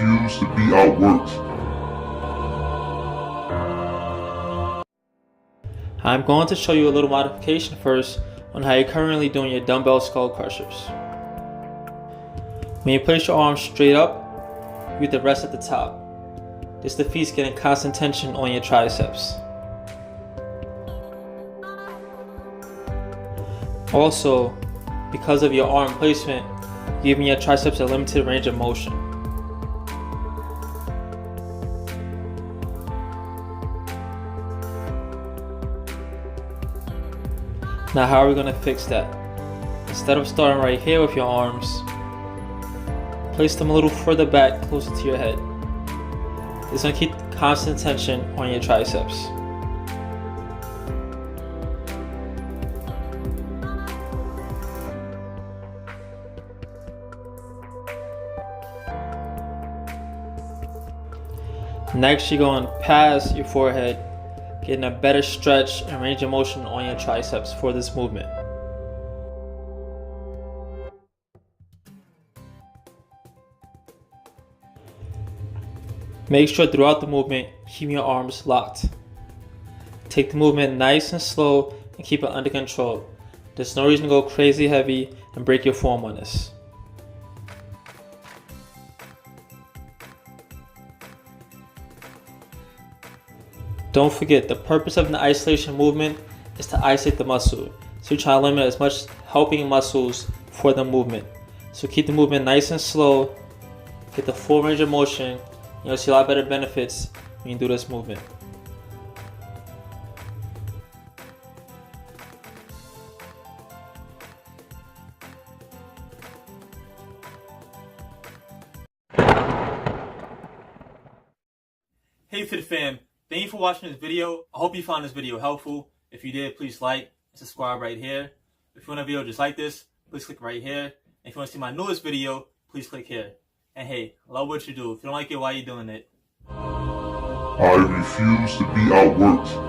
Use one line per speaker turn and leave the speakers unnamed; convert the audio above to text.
refuse to be outworked.
I'm going to show you a little modification first on how you're currently doing your dumbbell skull crushers. When you place your arms straight up, you get the rest at the top. This defeats getting constant tension on your triceps. Also, because of your arm placement, you're giving your triceps a limited range of motion. Now how are we going to fix that? Instead of starting right here with your arms, place them a little further back closer to your head. This is going to keep constant tension on your triceps. Next, you're going past your forehead, getting a better stretch and range of motion on your triceps for this movement. Make sure throughout the movement, keep your arms locked. Take the movement nice and slow and keep it under control. There's no reason to go crazy heavy and break your form on this. Don't forget, the purpose of the isolation movement is to isolate the muscle. So you're trying to limit as much helping muscles for the movement. So keep the movement nice and slow, get the full range of motion. You'll see a lot better benefits when you do this movement. Hey Fit Fam, thank you for watching this video. I hope you found this video helpful. If you did, please like and subscribe right here. If you want a video just like this, please click right here. And if you want to see my newest video, please click here. And hey, love what you do. If you don't like it, why are you doing it?
I refuse to be outworked.